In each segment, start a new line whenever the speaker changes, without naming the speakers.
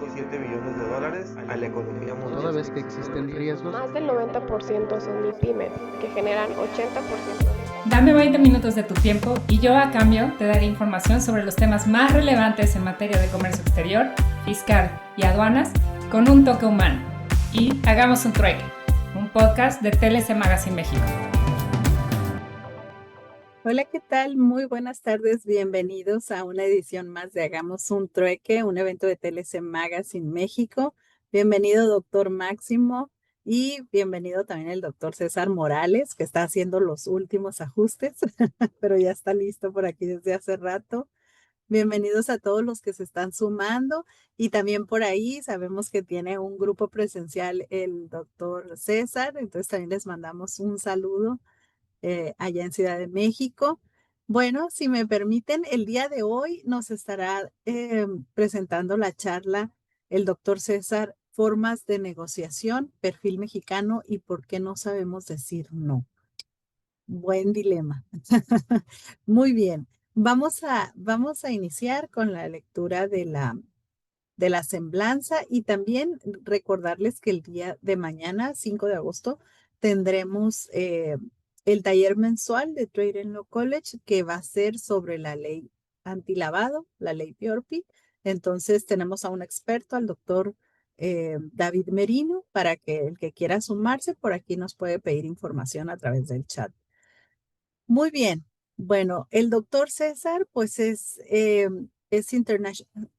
billones de dólares a la economía mundial.
Toda vez que existen riesgos,
Más del 90% son MIPYMES, que generan 80%.
Dame 20 minutos de tu tiempo y yo a cambio te daré información sobre los temas más relevantes en materia de comercio exterior, fiscal y aduanas con un toque humano. Y hagamos un trueque, un podcast de TLC Magazine México.
Hola, ¿qué tal? Muy buenas tardes, bienvenidos a una edición más de Hagamos un Trueque, un evento de TLC Magazine México. Bienvenido, doctor Máximo, y bienvenido también el doctor César Morales, que está haciendo los últimos ajustes, pero ya está listo por aquí desde hace rato. Bienvenidos a todos los que se están sumando, y también por ahí sabemos que tiene un grupo presencial el doctor César, entonces también les mandamos un saludo. Allá en Ciudad de México. Bueno, si me permiten, el día de hoy nos estará presentando la charla el doctor César, Formas de negociación, perfil mexicano y por qué no sabemos decir no. Buen dilema. Muy bien, vamos a iniciar con la lectura de la semblanza y también recordarles que el día de mañana, 5 de agosto, tendremos el taller mensual de Trade and Law College, que va a ser sobre la ley antilavado, la ley PIORPI. Entonces tenemos a un experto, al doctor David Merino, para que el que quiera sumarse por aquí nos puede pedir información a través del chat. Muy bien. Bueno, el doctor César pues es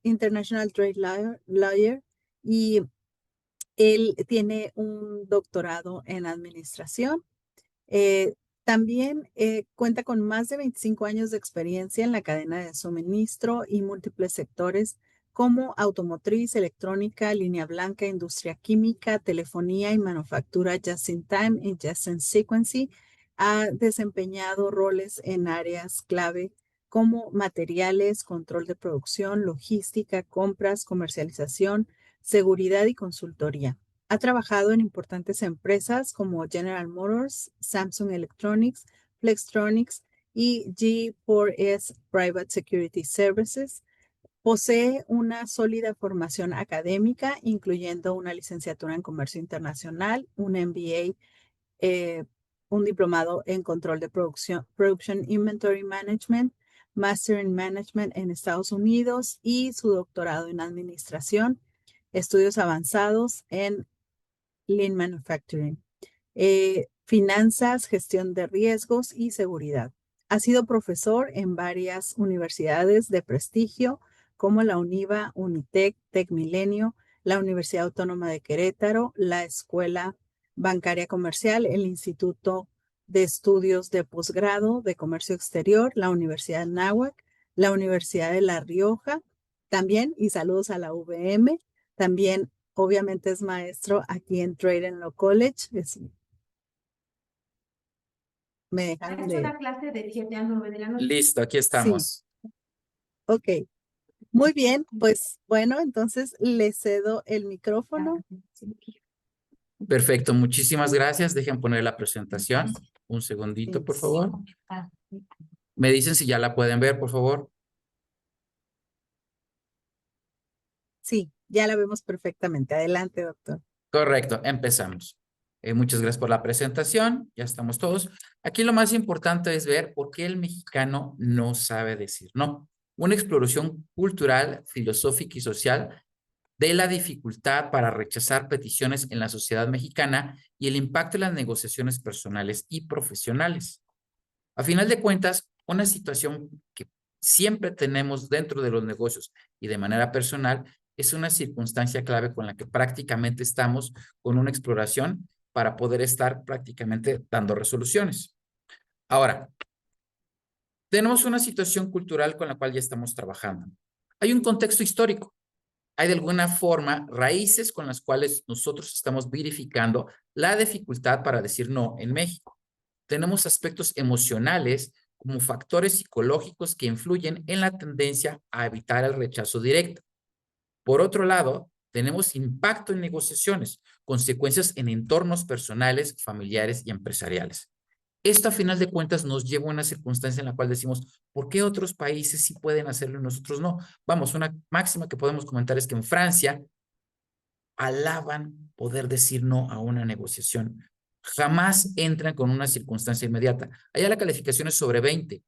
International Trade Lawyer y él tiene un doctorado en administración. También cuenta con más de 25 años de experiencia en la cadena de suministro y múltiples sectores como automotriz, electrónica, línea blanca, industria química, telefonía y manufactura just in time y just in sequence. Ha desempeñado roles en áreas clave como materiales, control de producción, logística, compras, comercialización, seguridad y consultoría. Ha trabajado en importantes empresas como General Motors, Samsung Electronics, Flextronics y G4S Private Security Services. Posee una sólida formación académica, incluyendo una licenciatura en Comercio Internacional, un MBA, un diplomado en Control de Production Inventory Management, Master in Management en Estados Unidos y su doctorado en Administración, estudios avanzados en Lean Manufacturing, finanzas, gestión de riesgos y seguridad. Ha sido profesor en varias universidades de prestigio como la UNIVA, UNITEC, TecMilenio, la Universidad Autónoma de Querétaro, la Escuela Bancaria Comercial, el Instituto de Estudios de Posgrado de Comercio Exterior, la Universidad Anáhuac, la Universidad de La Rioja, también, y saludos a la UVM, también obviamente es maestro aquí en Trade and Law College. Me dejan
¿Has hecho una clase de 7 a 9 de la noche?
Listo, aquí estamos.
Sí. Ok. Muy bien, pues bueno, entonces le cedo el micrófono.
Perfecto, muchísimas gracias. Dejen poner la presentación. Un segundito, por favor. Me dicen si ya la pueden ver, por favor.
Sí, ya la vemos perfectamente. Adelante, doctor.
Correcto, empezamos. Muchas gracias por la presentación. Ya estamos todos. Aquí lo más importante es ver por qué el mexicano no sabe decir no. Una exploración cultural, filosófica y social de la dificultad para rechazar peticiones en la sociedad mexicana y el impacto en las negociaciones personales y profesionales. A final de cuentas, una situación que siempre tenemos dentro de los negocios y de manera personal es una circunstancia clave con la que prácticamente estamos con una exploración para poder estar prácticamente dando resoluciones. Ahora, tenemos una situación cultural con la cual ya estamos trabajando. Hay un contexto histórico. Hay de alguna forma raíces con las cuales nosotros estamos verificando la dificultad para decir no en México. Tenemos aspectos emocionales como factores psicológicos que influyen en la tendencia a evitar el rechazo directo. Por otro lado, tenemos impacto en negociaciones, consecuencias en entornos personales, familiares y empresariales. Esto a final de cuentas nos lleva a una circunstancia en la cual decimos, ¿por qué otros países sí pueden hacerlo y nosotros no? Vamos, una máxima que podemos comentar es que en Francia alaban poder decir no a una negociación. Jamás entran con una circunstancia inmediata. Allá la calificación es sobre 20.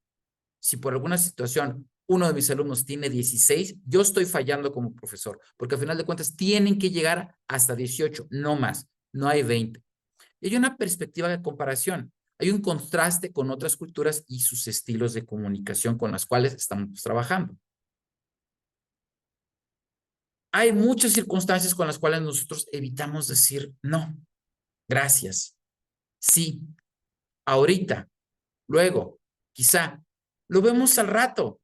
Si por alguna situación uno de mis alumnos tiene 16, yo estoy fallando como profesor, porque al final de cuentas tienen que llegar hasta 18, no más, no hay 20. Y hay una perspectiva de comparación, hay un contraste con otras culturas y sus estilos de comunicación con las cuales estamos trabajando. Hay muchas circunstancias con las cuales nosotros evitamos decir no, gracias, sí, ahorita, luego, quizá, lo vemos al rato,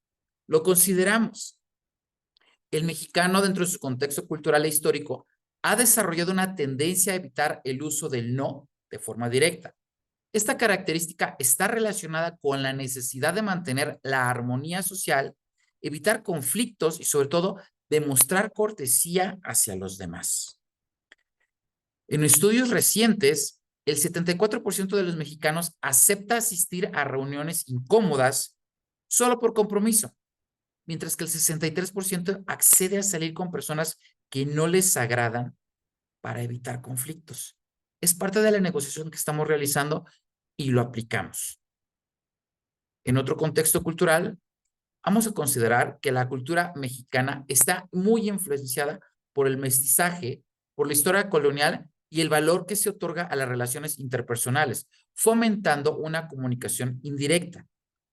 lo consideramos. El mexicano, dentro de su contexto cultural e histórico, ha desarrollado una tendencia a evitar el uso del no de forma directa. Esta característica está relacionada con la necesidad de mantener la armonía social, evitar conflictos y, sobre todo, demostrar cortesía hacia los demás. En estudios recientes, el 74% de los mexicanos acepta asistir a reuniones incómodas solo por compromiso, mientras que el 63% accede a salir con personas que no les agradan para evitar conflictos. Es parte de la negociación que estamos realizando y lo aplicamos. En otro contexto cultural, vamos a considerar que la cultura mexicana está muy influenciada por el mestizaje, por la historia colonial y el valor que se otorga a las relaciones interpersonales, fomentando una comunicación indirecta.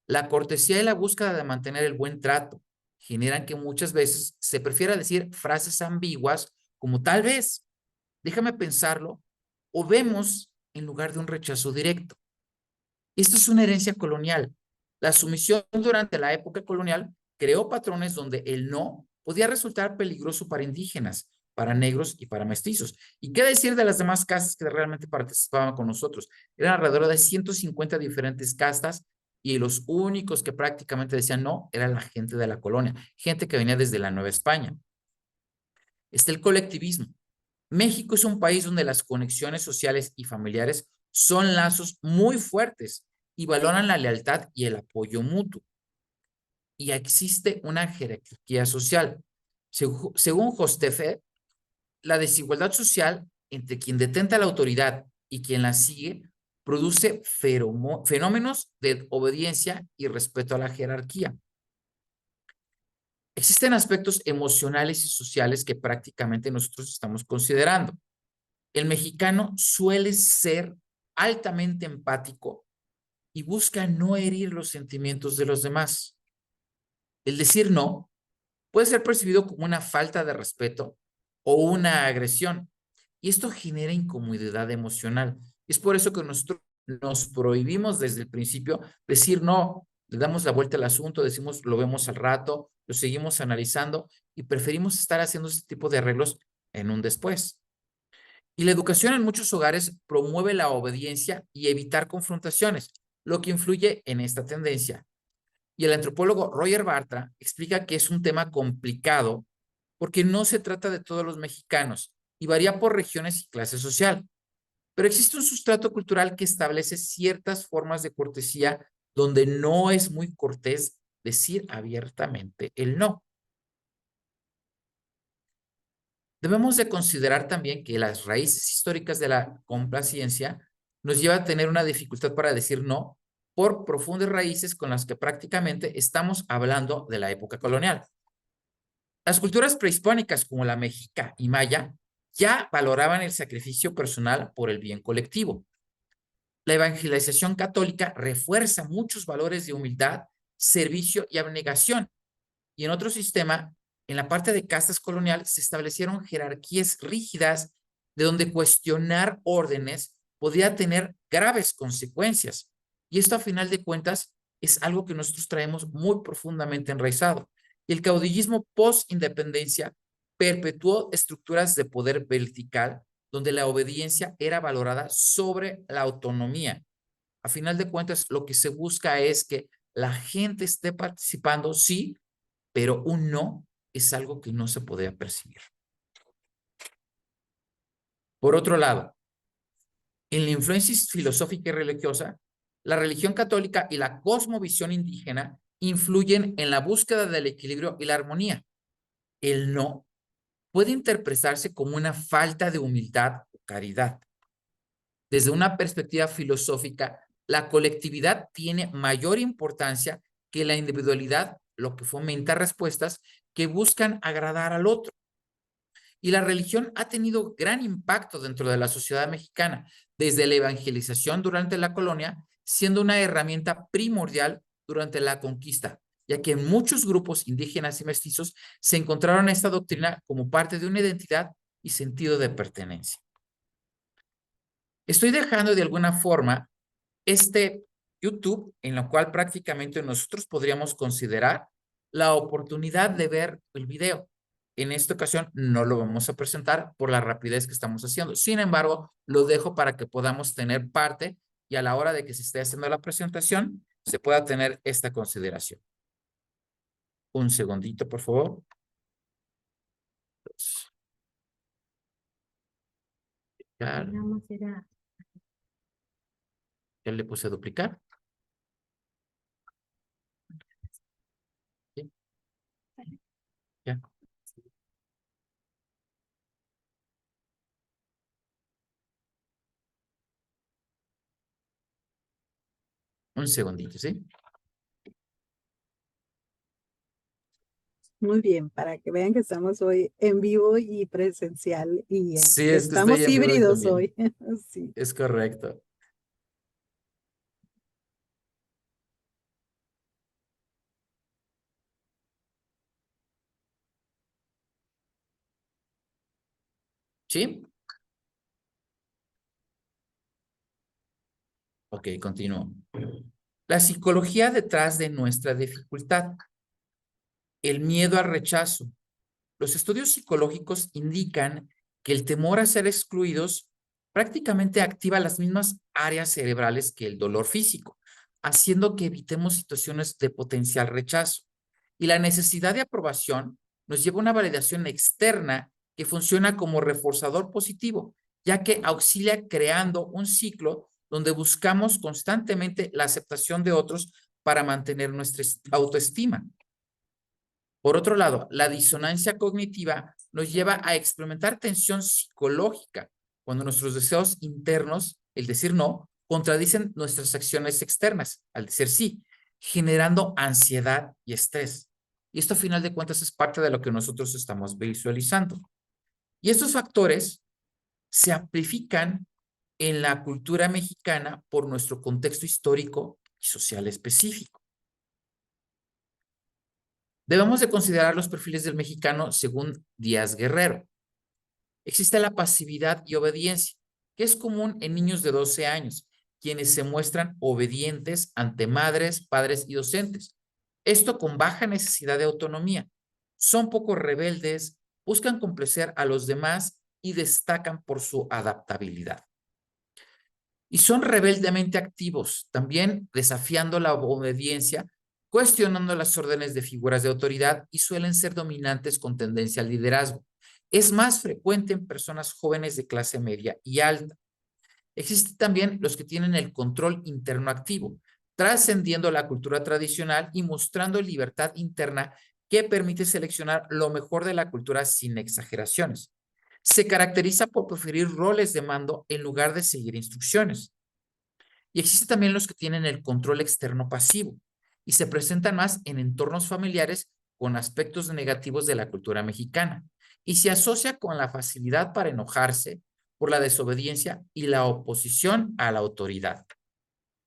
La cortesía y la búsqueda de mantener el buen trato generan que muchas veces se prefiera decir frases ambiguas como tal vez, déjame pensarlo, o vemos en lugar de un rechazo directo. Esto es una herencia colonial. La sumisión durante la época colonial creó patrones donde el no podía resultar peligroso para indígenas, para negros y para mestizos. ¿Y qué decir de las demás castas que realmente participaban con nosotros? Eran alrededor de 150 diferentes castas y los únicos que prácticamente decían no eran la gente de la colonia, gente que venía desde la Nueva España. Está el colectivismo. México es un país donde las conexiones sociales y familiares son lazos muy fuertes y valoran la lealtad y el apoyo mutuo. Y existe una jerarquía social. Según Hostetter, la desigualdad social entre quien detenta la autoridad y quien la sigue produce fenómenos de obediencia y respeto a la jerarquía. Existen aspectos emocionales y sociales que prácticamente nosotros estamos considerando. El mexicano suele ser altamente empático y busca no herir los sentimientos de los demás. El decir no puede ser percibido como una falta de respeto o una agresión, y esto genera incomodidad emocional. Es por eso que nosotros nos prohibimos desde el principio decir no, le damos la vuelta al asunto, decimos lo vemos al rato, lo seguimos analizando y preferimos estar haciendo este tipo de arreglos en un después. Y la educación en muchos hogares promueve la obediencia y evitar confrontaciones, lo que influye en esta tendencia. Y el antropólogo Roger Bartra explica que es un tema complicado porque no se trata de todos los mexicanos y varía por regiones y clase social. Pero existe un sustrato cultural que establece ciertas formas de cortesía donde no es muy cortés decir abiertamente el no. Debemos de considerar también que las raíces históricas de la complacencia nos lleva a tener una dificultad para decir no por profundas raíces con las que prácticamente estamos hablando de la época colonial. Las culturas prehispánicas como la mexica y maya ya valoraban el sacrificio personal por el bien colectivo. La evangelización católica refuerza muchos valores de humildad, servicio y abnegación. Y en otro sistema, en la parte de castas colonial, se establecieron jerarquías rígidas de donde cuestionar órdenes podía tener graves consecuencias. Y esto, a final de cuentas, es algo que nosotros traemos muy profundamente enraizado. Y el caudillismo post-independencia perpetuó estructuras de poder vertical donde la obediencia era valorada sobre la autonomía. A final de cuentas, lo que se busca es que la gente esté participando, sí, pero un no es algo que no se podía percibir. Por otro lado, en la influencia filosófica y religiosa, La religión católica y la cosmovisión indígena influyen en la búsqueda del equilibrio y la armonía. El no puede interpretarse como una falta de humildad o caridad. Desde una perspectiva filosófica, la colectividad tiene mayor importancia que la individualidad, lo que fomenta respuestas que buscan agradar al otro. Y la religión ha tenido gran impacto dentro de la sociedad mexicana, desde la evangelización durante la colonia, siendo una herramienta primordial durante la conquista, ya que muchos grupos indígenas y mestizos se encontraron esta doctrina como parte de una identidad y sentido de pertenencia. Estoy dejando de alguna forma este YouTube, en lo cual prácticamente nosotros podríamos considerar la oportunidad de ver el video. En esta ocasión no lo vamos a presentar por la rapidez que estamos haciendo. Sin embargo, lo dejo para que podamos tener parte y a la hora de que se esté haciendo la presentación, se pueda tener esta consideración. Un segundito, por favor. Ya le puse a duplicar. ¿Sí? Ya. Un segundito, ¿sí?
Muy bien, para que vean que estamos hoy en vivo y presencial y
Sí, es que
estamos
estoy en vivo
híbridos
también.
hoy. Sí.
Es correcto. ¿Sí? Ok, continúo. La psicología detrás de nuestra dificultad. El miedo al rechazo. Los estudios psicológicos indican que el temor a ser excluidos prácticamente activa las mismas áreas cerebrales que el dolor físico, haciendo que evitemos situaciones de potencial rechazo. Y la necesidad de aprobación nos lleva a una validación externa que funciona como reforzador positivo, ya que auxilia creando un ciclo donde buscamos constantemente la aceptación de otros para mantener nuestra autoestima. Por otro lado, la disonancia cognitiva nos lleva a experimentar tensión psicológica cuando nuestros deseos internos, el decir no, contradicen nuestras acciones externas, al decir sí, generando ansiedad y estrés. Y esto, a final de cuentas, es parte de lo que nosotros estamos visualizando. Y estos factores se amplifican en la cultura mexicana por nuestro contexto histórico y social específico. Debemos de considerar los perfiles del mexicano según Díaz Guerrero. Existe la pasividad y obediencia, que es común en niños de 12 años, quienes se muestran obedientes ante madres, padres y docentes. Esto con baja necesidad de autonomía. Son poco rebeldes, buscan complacer a los demás y destacan por su adaptabilidad. Y son rebeldemente activos, también desafiando la obediencia, cuestionando las órdenes de figuras de autoridad y suelen ser dominantes con tendencia al liderazgo. Es más frecuente en personas jóvenes de clase media y alta. Existen también los que tienen el control interno activo, trascendiendo la cultura tradicional y mostrando libertad interna que permite seleccionar lo mejor de la cultura sin exageraciones. Se caracteriza por preferir roles de mando en lugar de seguir instrucciones. Y existen también los que tienen el control externo pasivo y se presentan más en entornos familiares con aspectos negativos de la cultura mexicana y se asocia con la facilidad para enojarse por la desobediencia y la oposición a la autoridad.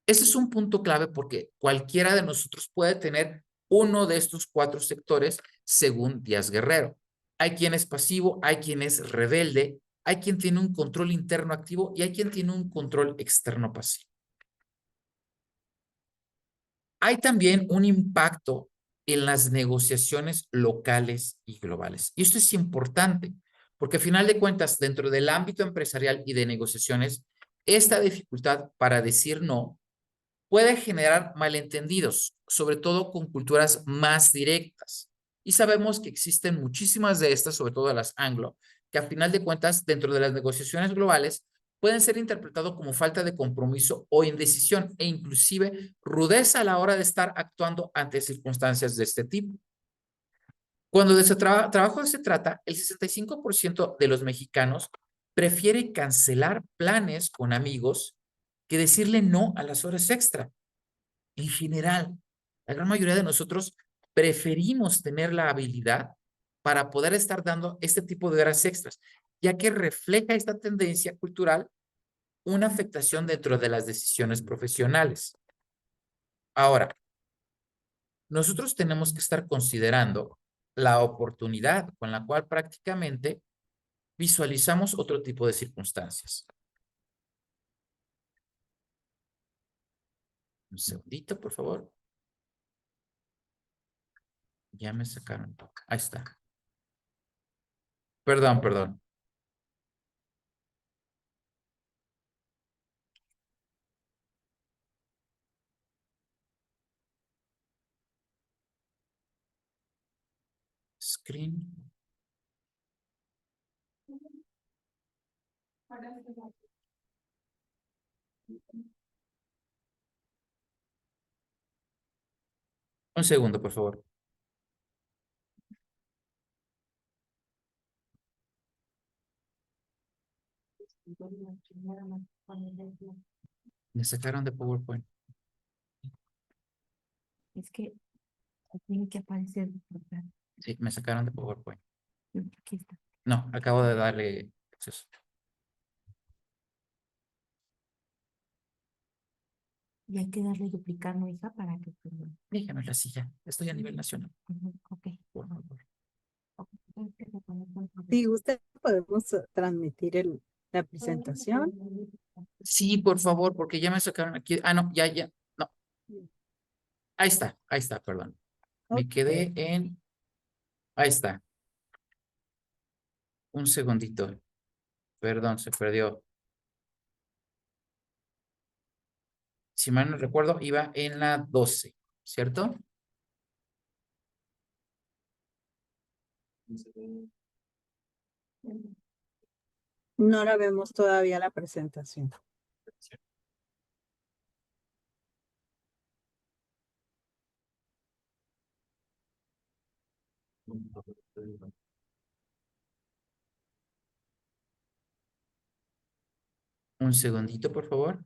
Este es un punto clave porque cualquiera de nosotros puede tener uno de estos 4 sectores según Díaz Guerrero. Hay quien es pasivo, hay quien es rebelde, hay quien tiene un control interno activo y hay quien tiene un control externo pasivo. Hay también un impacto en las negociaciones locales y globales. Y esto es importante, porque a final de cuentas, dentro del ámbito empresarial y de negociaciones, esta dificultad para decir no puede generar malentendidos, sobre todo con culturas más directas. Y sabemos que existen muchísimas de estas, sobre todo las anglo, que a final de cuentas, dentro de las negociaciones globales, pueden ser interpretados como falta de compromiso o indecisión e inclusive rudeza a la hora de estar actuando ante circunstancias de este tipo. Cuando de ese trabajo se trata, el 65% de los mexicanos prefiere cancelar planes con amigos que decirle no a las horas extra. En general, la gran mayoría de nosotros preferimos tener la habilidad para poder estar dando este tipo de horas extras, ya que refleja esta tendencia cultural una afectación dentro de las decisiones profesionales. Ahora, nosotros tenemos que estar considerando la oportunidad con la cual prácticamente visualizamos otro tipo de circunstancias. Un segundito, por favor. Ya me sacaron. Ahí está. Perdón. Screen. Un segundo, por favor. Me sacaron de PowerPoint.
Es que tiene que aparecer.
Sí, me sacaron de PowerPoint.
Aquí está.
No, acabo de darle acceso.
Y hay que darle duplicar, ¿no, hija? Para que...
Déjame la silla. Estoy a nivel nacional.
Ok.
Por favor.
Si usted podemos transmitir la presentación.
Sí, por favor, porque ya me sacaron aquí. Ah, no, ya. No. Ahí está, perdón. Me quedé en... Ahí está. Un segundito. Perdón, se perdió. Si mal no recuerdo, iba en la 12, ¿cierto?
No la vemos todavía la presentación.
Un segundito, por favor.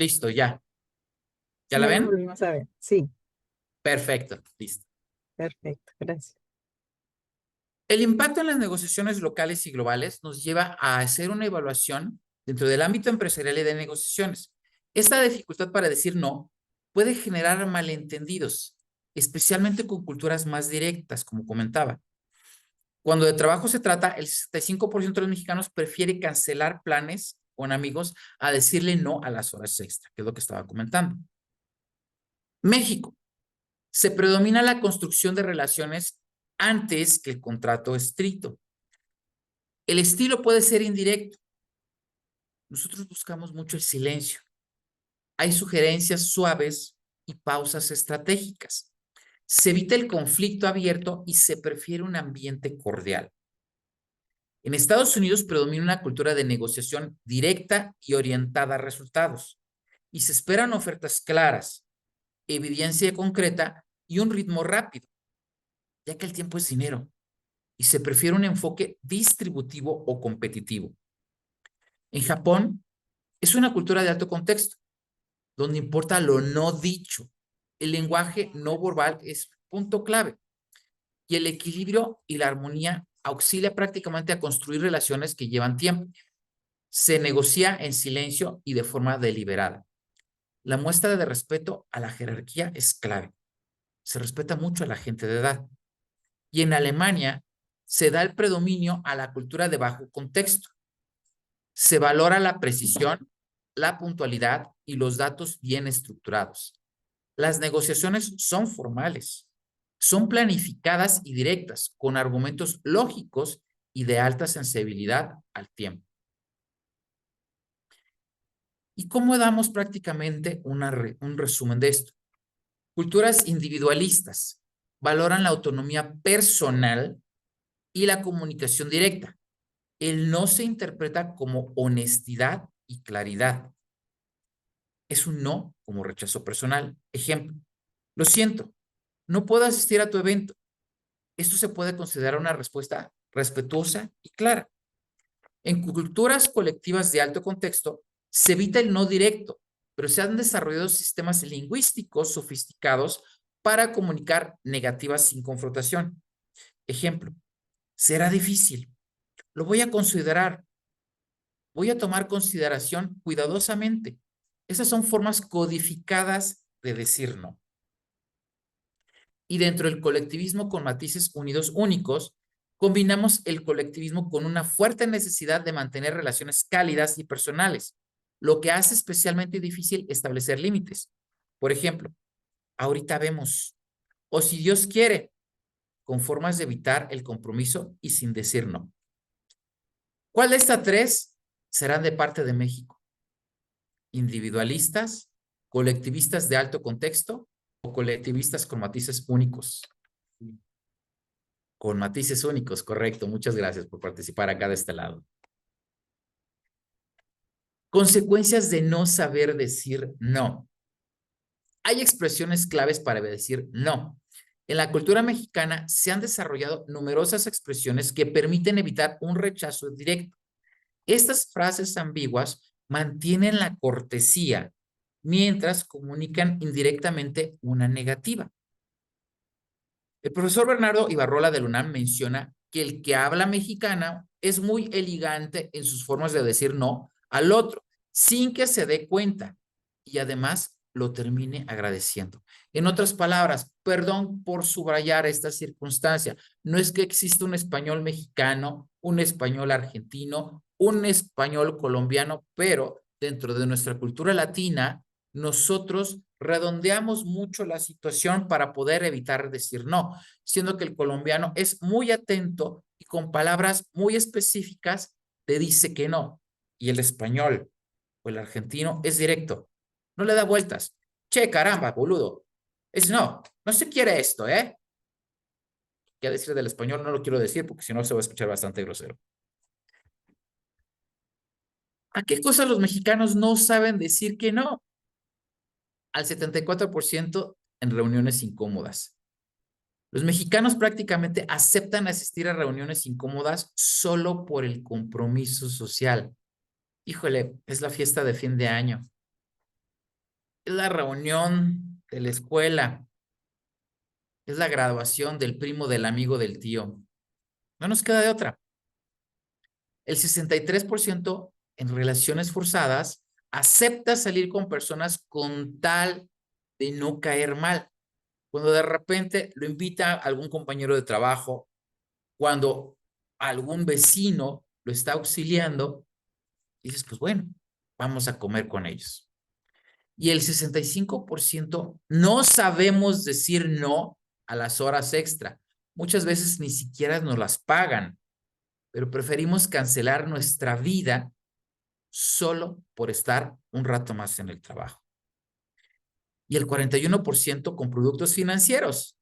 Listo, ya. ¿Ya la
Ya lo
ven?
volvimos a ver. Sí,
Perfecto, listo.
perfecto. Gracias.
El impacto en las negociaciones locales y globales nos lleva a hacer una evaluación dentro del ámbito empresarial y de negociaciones. Esta dificultad para decir no puede generar malentendidos, especialmente con culturas más directas, como comentaba. Cuando de trabajo se trata, el 65% de los mexicanos prefiere cancelar planes con amigos a decirle no a las horas extra, que es lo que estaba comentando. México. Se predomina la construcción de relaciones antes que el contrato estricto. El estilo puede ser indirecto. Nosotros buscamos mucho el silencio. Hay sugerencias suaves y pausas estratégicas. Se evita el conflicto abierto y se prefiere un ambiente cordial. En Estados Unidos predomina una cultura de negociación directa y orientada a resultados. Y se esperan ofertas claras, evidencia concreta y un ritmo rápido, ya que el tiempo es dinero. Y se prefiere un enfoque distributivo o competitivo. En Japón, es una cultura de alto contexto, donde importa lo no dicho. El lenguaje no verbal es punto clave. Y el equilibrio y la armonía auxilia prácticamente a construir relaciones que llevan tiempo. Se negocia en silencio y de forma deliberada. La muestra de respeto a la jerarquía es clave. Se respeta mucho a la gente de edad. Y en Alemania se da el predominio a la cultura de bajo contexto. Se valora la precisión, la puntualidad y los datos bien estructurados. Las negociaciones son formales, son planificadas y directas, con argumentos lógicos y de alta sensibilidad al tiempo. ¿Y cómo damos prácticamente un resumen de esto? Culturas individualistas valoran la autonomía personal y la comunicación directa. El no se interpreta como honestidad y claridad. Es un no como rechazo personal. Ejemplo, lo siento, no puedo asistir a tu evento. Esto se puede considerar una respuesta respetuosa y clara. En culturas colectivas de alto contexto, se evita el no directo, pero se han desarrollado sistemas lingüísticos sofisticados para comunicar negativas sin confrontación. Ejemplo, será difícil. Lo voy a considerar. Voy a tomar consideración cuidadosamente. Esas son formas codificadas de decir no. Y dentro del colectivismo con matices unidos únicos, combinamos el colectivismo con una fuerte necesidad de mantener relaciones cálidas y personales, lo que hace especialmente difícil establecer límites. Por ejemplo, ahorita vemos, o si Dios quiere, con formas de evitar el compromiso y sin decir no. ¿Cuál de estas tres serán de parte de México? ¿Individualistas, colectivistas de alto contexto o colectivistas con matices únicos? Con matices únicos, correcto. Muchas gracias por participar acá de este lado. Consecuencias de no saber decir no. Hay expresiones claves para decir no. En la cultura mexicana se han desarrollado numerosas expresiones que permiten evitar un rechazo directo. Estas frases ambiguas mantienen la cortesía mientras comunican indirectamente una negativa. El profesor Bernardo Ibarrola del UNAM menciona que el que habla mexicana es muy elegante en sus formas de decir no al otro, sin que se dé cuenta y además lo termine agradeciendo. En otras palabras, perdón por subrayar esta circunstancia, no es que exista un español mexicano, un español argentino, un español colombiano, pero dentro de nuestra cultura latina, nosotros redondeamos mucho la situación para poder evitar decir no, siendo que el colombiano es muy atento y con palabras muy específicas te dice que no. Y el español o el argentino es directo, no le da vueltas. Che, caramba, boludo. Es no se quiere esto, ¿eh? Ya decir del español no lo quiero decir porque si no se va a escuchar bastante grosero. ¿A qué cosas los mexicanos no saben decir que no? Al 74% en reuniones incómodas. Los mexicanos prácticamente aceptan asistir a reuniones incómodas solo por el compromiso social. Híjole, es la fiesta de fin de año. Es la reunión de la escuela. Es la graduación del primo del amigo del tío. No nos queda de otra. El 63% en relaciones forzadas acepta salir con personas con tal de no caer mal. Cuando de repente lo invita algún compañero de trabajo, cuando algún vecino lo está auxiliando, dices, pues bueno, vamos a comer con ellos. Y el 65% no sabemos decir no a las horas extra. Muchas veces ni siquiera nos las pagan, pero preferimos cancelar nuestra vida solo por estar un rato más en el trabajo. Y el 41% con productos financieros.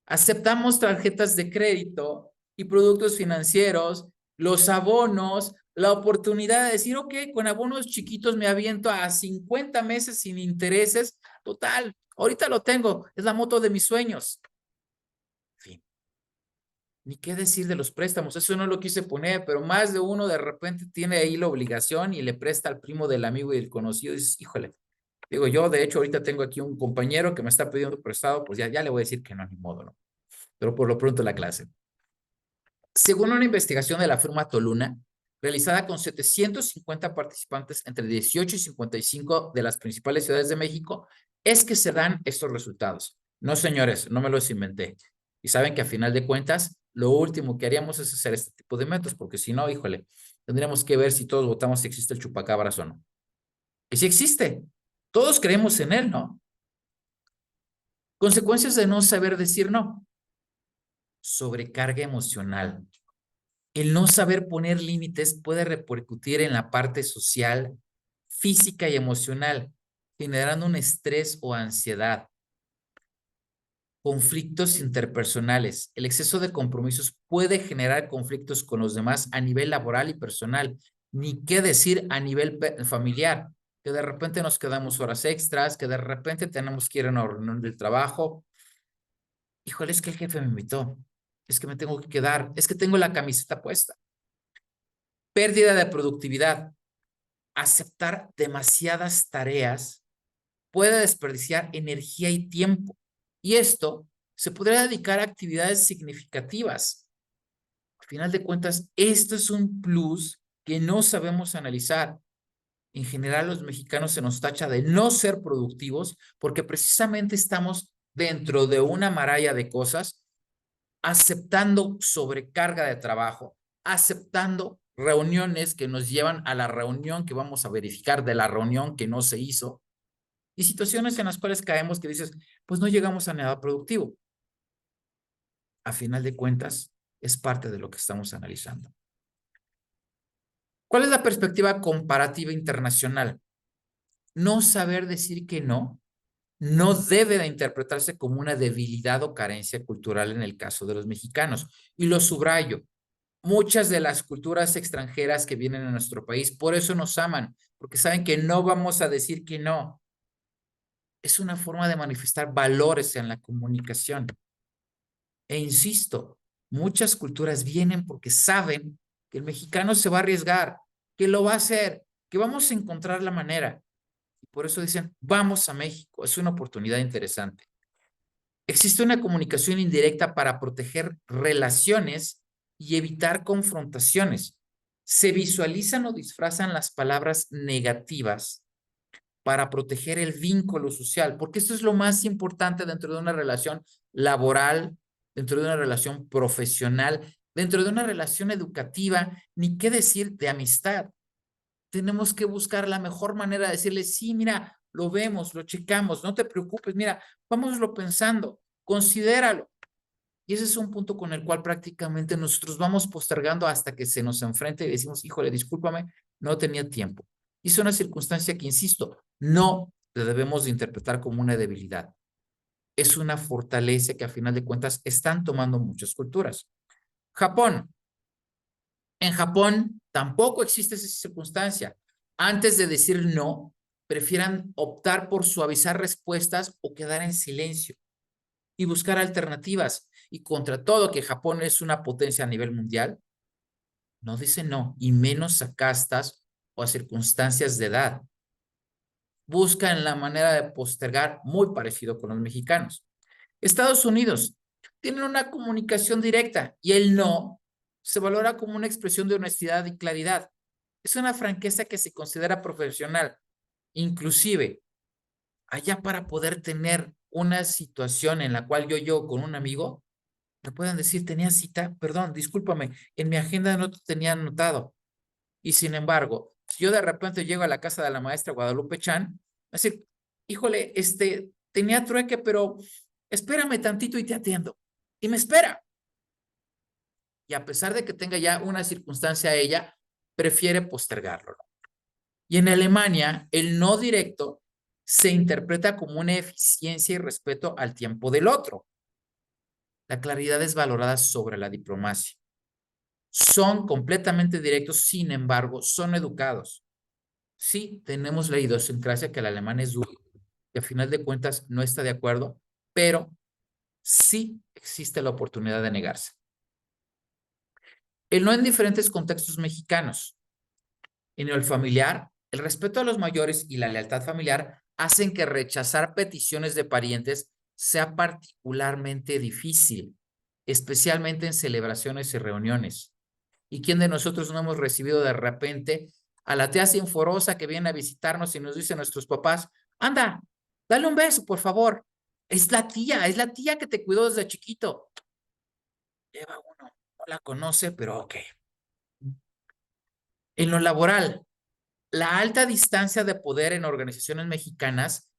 Aceptamos tarjetas de crédito y productos financieros, los abonos, la oportunidad de decir, ok, con abonos chiquitos me aviento a 50 meses sin intereses. Total, ahorita lo tengo, es la moto de mis sueños. En fin, ni qué decir de los préstamos, eso no lo quise poner, pero más de uno de repente tiene ahí la obligación y le presta al primo del amigo y del conocido y dices, híjole. Digo, yo de hecho ahorita tengo aquí un compañero que me está pidiendo prestado, pues ya le voy a decir que no, ni modo, ¿no? Pero por lo pronto la clase. Según una investigación de la firma Toluna, realizada con 750 participantes entre 18 y 55 de las principales ciudades de México, es que se dan estos resultados. No, señores, no me los inventé. Y saben que a final de cuentas, lo último que haríamos es hacer este tipo de métodos, porque si no, híjole, tendríamos que ver si todos votamos si existe el chupacabras o no. Y si existe, todos creemos en él, ¿no? Consecuencias de no saber decir no. Sobrecarga emocional. El no saber poner límites puede repercutir en la parte social, física y emocional, generando un estrés o ansiedad. Conflictos interpersonales. El exceso de compromisos puede generar conflictos con los demás a nivel laboral y personal, ni qué decir a nivel familiar, que de repente nos quedamos horas extras, que de repente tenemos que ir a una reunión del trabajo. Híjole, es que el jefe me invitó, es que me tengo que quedar, es que tengo la camiseta puesta. Pérdida de productividad. Aceptar demasiadas tareas puede desperdiciar energía y tiempo. Y esto se podría dedicar a actividades significativas. Al final de cuentas, esto es un plus que no sabemos analizar. En general, los mexicanos se nos tacha de no ser productivos porque precisamente estamos dentro de una maraña de cosas, aceptando sobrecarga de trabajo, aceptando reuniones que nos llevan a la reunión que vamos a verificar de la reunión que no se hizo, y situaciones en las cuales caemos que dices, pues no llegamos a nada productivo. A final de cuentas, es parte de lo que estamos analizando. ¿Cuál es la perspectiva comparativa internacional? No saber decir que no debe de interpretarse como una debilidad o carencia cultural en el caso de los mexicanos. Y lo subrayo, muchas de las culturas extranjeras que vienen a nuestro país, por eso nos aman, porque saben que no vamos a decir que no. Es una forma de manifestar valores en la comunicación. E insisto, muchas culturas vienen porque saben que el mexicano se va a arriesgar, que lo va a hacer, que vamos a encontrar la manera. Y por eso dicen, vamos a México, es una oportunidad interesante. Existe una comunicación indirecta para proteger relaciones y evitar confrontaciones. Se visualizan o disfrazan las palabras negativas para proteger el vínculo social, porque esto es lo más importante dentro de una relación laboral, dentro de una relación profesional, dentro de una relación educativa, ni qué decir de amistad. Tenemos que buscar la mejor manera de decirle, sí, mira, lo vemos, lo checamos, no te preocupes, mira, vámoslo pensando, considéralo. Y ese es un punto con el cual prácticamente nosotros vamos postergando hasta que se nos enfrente y decimos, híjole, discúlpame, no tenía tiempo. Y es una circunstancia que, insisto, no la debemos de interpretar como una debilidad. Es una fortaleza que a final de cuentas están tomando muchas culturas. Japón. En Japón tampoco existe esa circunstancia. Antes de decir no, prefieran optar por suavizar respuestas o quedar en silencio y buscar alternativas. Y contra todo que Japón es una potencia a nivel mundial, no dice no, y menos a castas o a circunstancias de edad. Buscan la manera de postergar muy parecido con los mexicanos. Estados Unidos tienen una comunicación directa y el no se valora como una expresión de honestidad y claridad. Es una franqueza que se considera profesional. Inclusive, allá para poder tener una situación en la cual yo con un amigo, me pueden decir, tenía cita, perdón, discúlpame, en mi agenda no te tenía anotado. Y sin embargo, si yo de repente llego a la casa de la maestra Guadalupe Chan, decir, híjole, tenía trueque, pero espérame tantito y te atiendo. Y me espera. Y a pesar de que tenga ya una circunstancia ella, prefiere postergarlo. Y en Alemania, el no directo se interpreta como una eficiencia y respeto al tiempo del otro. La claridad es valorada sobre la diplomacia. Son completamente directos, sin embargo, son educados. Sí, tenemos la idiosincrasia que el alemán es duro, que a final de cuentas no está de acuerdo, pero sí existe la oportunidad de negarse. El no en diferentes contextos mexicanos. En el familiar, el respeto a los mayores y la lealtad familiar hacen que rechazar peticiones de parientes sea particularmente difícil, especialmente en celebraciones y reuniones. ¿Y quién de nosotros no hemos recibido de repente a la tía sinforosa que viene a visitarnos y nos dicen nuestros papás, anda, dale un beso, por favor? Es la tía que te cuidó desde chiquito. Lleva uno, no la conoce, pero ok. En lo laboral, la alta distancia de poder en organizaciones mexicanas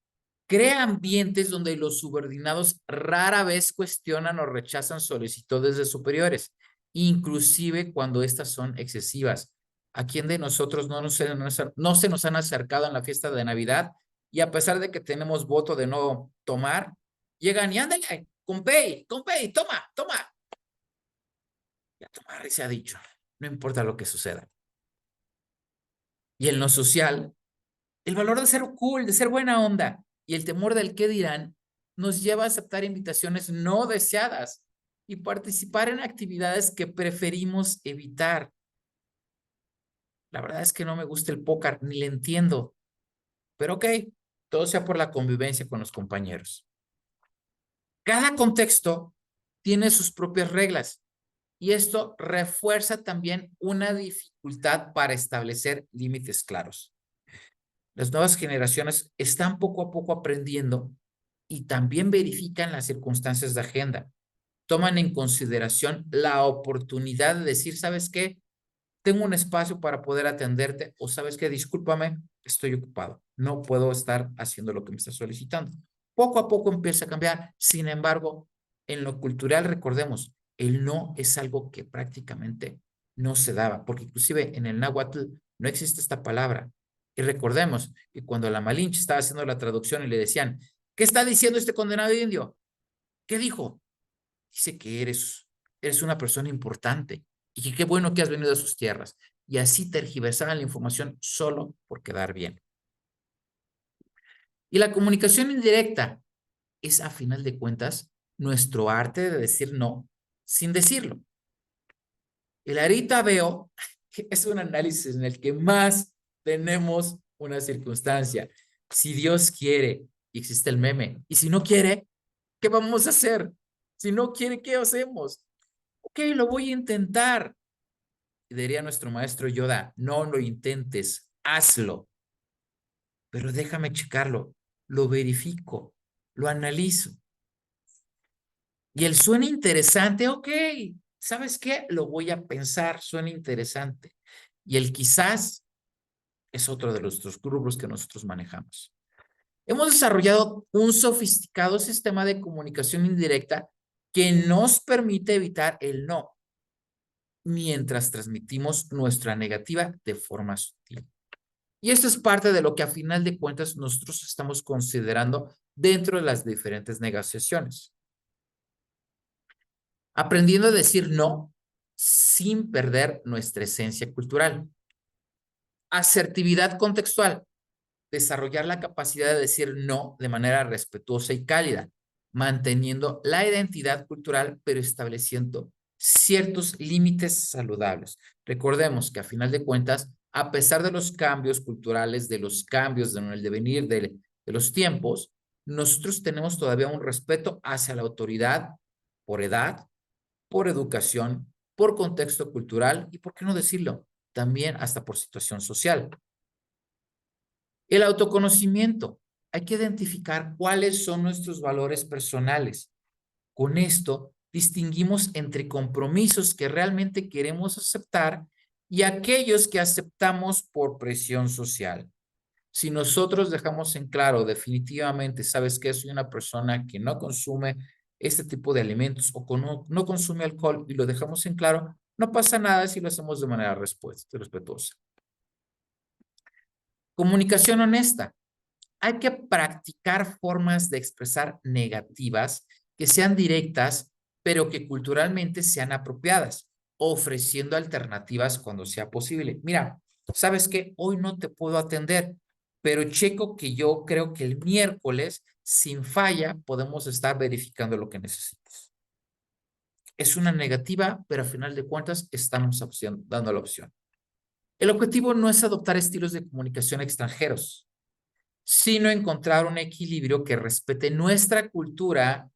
crea ambientes donde los subordinados rara vez cuestionan o rechazan solicitudes de superiores, inclusive cuando estas son excesivas. ¿A quién de nosotros no se nos han acercado en la fiesta de Navidad? Y a pesar de que tenemos voto de no tomar, llegan y ándale, compay, toma, toma. Y a tomar, se ha dicho, no importa lo que suceda. Y en lo social, el valor de ser cool, de ser buena onda y el temor del qué dirán nos lleva a aceptar invitaciones no deseadas y participar en actividades que preferimos evitar. La verdad es que no me gusta el póker, ni le entiendo. Pero ok, todo sea por la convivencia con los compañeros. Cada contexto tiene sus propias reglas y esto refuerza también una dificultad para establecer límites claros. Las nuevas generaciones están poco a poco aprendiendo y también verifican las circunstancias de agenda. Toman en consideración la oportunidad de decir, ¿sabes qué? Tengo un espacio para poder atenderte o ¿sabes qué? Discúlpame, estoy ocupado. No puedo estar haciendo lo que me estás solicitando. Poco a poco empieza a cambiar. Sin embargo, en lo cultural, recordemos, el no es algo que prácticamente no se daba, porque inclusive en el náhuatl no existe esta palabra. Y recordemos que cuando la Malinche estaba haciendo la traducción y le decían, ¿qué está diciendo este condenado indio? ¿Qué dijo? Dice que eres una persona importante y que qué bueno que has venido a sus tierras. Y así tergiversaban la información solo por quedar bien. Y la comunicación indirecta es, a final de cuentas, nuestro arte de decir no sin decirlo. El ahorita veo que es un análisis en el que más tenemos una circunstancia. Si Dios quiere, y existe el meme, y si no quiere, ¿qué vamos a hacer? Si no quiere, ¿qué hacemos? Ok, lo voy a intentar. Y diría nuestro maestro Yoda, no lo intentes, hazlo. Pero déjame checarlo, lo verifico, lo analizo. Y el suena interesante, ok, ¿sabes qué? Lo voy a pensar, suena interesante. Y el quizás es otro de los rubros que nosotros manejamos. Hemos desarrollado un sofisticado sistema de comunicación indirecta que nos permite evitar el no, mientras transmitimos nuestra negativa de forma sutil. Y esto es parte de lo que a final de cuentas nosotros estamos considerando dentro de las diferentes negociaciones. Aprendiendo a decir no sin perder nuestra esencia cultural. Asertividad contextual. Desarrollar la capacidad de decir no de manera respetuosa y cálida, manteniendo la identidad cultural, pero estableciendo ciertos límites saludables. Recordemos que a final de cuentas, a pesar de los cambios culturales, de los cambios en el devenir de los tiempos, nosotros tenemos todavía un respeto hacia la autoridad por edad, por educación, por contexto cultural y, ¿por qué no decirlo?, también hasta por situación social. El autoconocimiento. Hay que identificar cuáles son nuestros valores personales. Con esto, distinguimos entre compromisos que realmente queremos aceptar y aquellos que aceptamos por presión social. Si nosotros dejamos en claro definitivamente, ¿sabes qué? Soy una persona que no consume este tipo de alimentos o no consume alcohol y lo dejamos en claro, no pasa nada si lo hacemos de manera respetuosa. Comunicación honesta. Hay que practicar formas de expresar negativas que sean directas, pero que culturalmente sean apropiadas, ofreciendo alternativas cuando sea posible. Mira, ¿sabes qué? Hoy no te puedo atender, pero checo que yo creo que el miércoles, sin falla, podemos estar verificando lo que necesitas. Es una negativa, pero a final de cuentas estamos dando la opción. El objetivo no es adoptar estilos de comunicación extranjeros, sino encontrar un equilibrio que respete nuestra cultura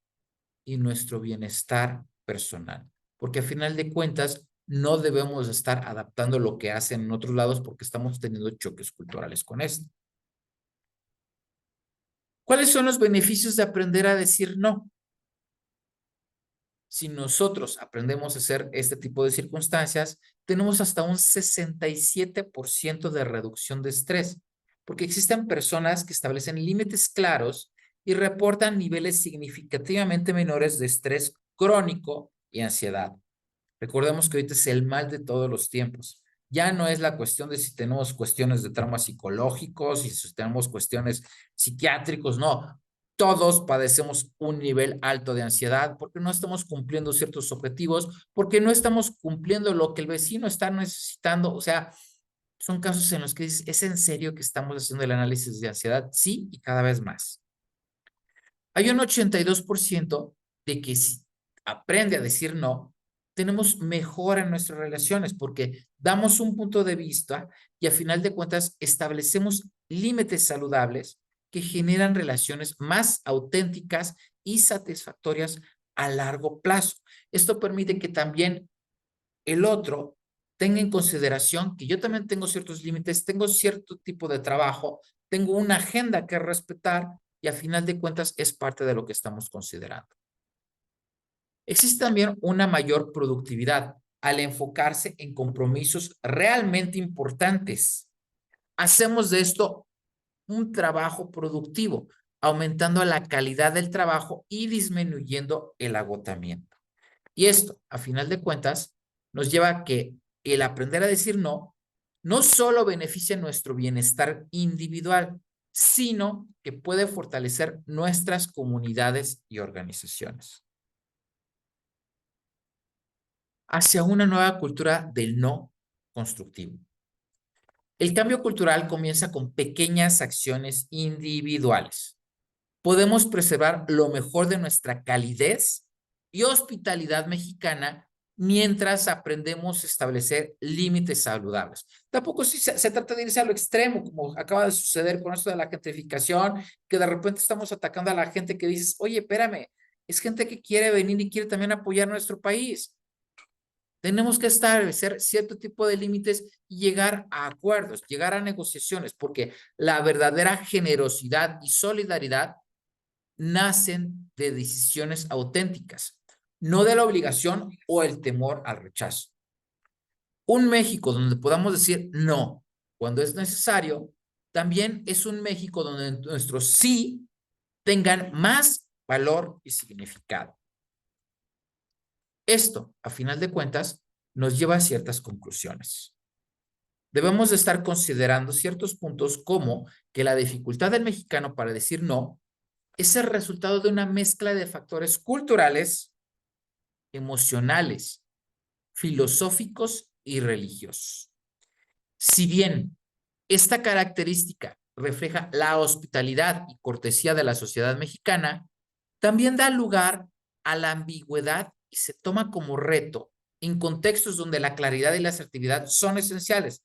y nuestro bienestar personal. Porque a final de cuentas, no debemos estar adaptando lo que hacen en otros lados porque estamos teniendo choques culturales con esto. ¿Cuáles son los beneficios de aprender a decir no? Si nosotros aprendemos a hacer este tipo de circunstancias, tenemos hasta un 67% de reducción de estrés, porque existen personas que establecen límites claros y reportan niveles significativamente menores de estrés crónico y ansiedad. Recordemos que ahorita es el mal de todos los tiempos. Ya no es la cuestión de si tenemos cuestiones de traumas psicológicos y si tenemos cuestiones psiquiátricos, no. Todos padecemos un nivel alto de ansiedad porque no estamos cumpliendo ciertos objetivos, porque no estamos cumpliendo lo que el vecino está necesitando. O sea, son casos en los que dices, ¿es en serio que estamos haciendo el análisis de ansiedad? Sí, y cada vez más. Hay un 82% de que si aprende a decir no, tenemos mejora en nuestras relaciones porque damos un punto de vista y a final de cuentas establecemos límites saludables que generan relaciones más auténticas y satisfactorias a largo plazo. Esto permite que también el otro tenga en consideración que yo también tengo ciertos límites, tengo cierto tipo de trabajo, tengo una agenda que respetar y a final de cuentas es parte de lo que estamos considerando. Existe también una mayor productividad al enfocarse en compromisos realmente importantes. Hacemos de esto un trabajo productivo, aumentando la calidad del trabajo y disminuyendo el agotamiento. Y esto, a final de cuentas, nos lleva a que el aprender a decir no, no solo beneficia nuestro bienestar individual, sino que puede fortalecer nuestras comunidades y organizaciones. Hacia una nueva cultura del no constructivo. El cambio cultural comienza con pequeñas acciones individuales. Podemos preservar lo mejor de nuestra calidez y hospitalidad mexicana mientras aprendemos a establecer límites saludables. Tampoco se trata de irse a lo extremo, como acaba de suceder con esto de la gentrificación, que de repente estamos atacando a la gente que dices, oye, espérame, es gente que quiere venir y quiere también apoyar nuestro país. Tenemos que establecer cierto tipo de límites y llegar a acuerdos, llegar a negociaciones, porque la verdadera generosidad y solidaridad nacen de decisiones auténticas, no de la obligación o el temor al rechazo. Un México donde podamos decir no cuando es necesario, también es un México donde nuestros sí tengan más valor y significado. Esto, a final de cuentas, nos lleva a ciertas conclusiones. Debemos de estar considerando ciertos puntos como que la dificultad del mexicano para decir no es el resultado de una mezcla de factores culturales, emocionales, filosóficos y religiosos. Si bien esta característica refleja la hospitalidad y cortesía de la sociedad mexicana, también da lugar a la ambigüedad y se toma como reto en contextos donde la claridad y la asertividad son esenciales.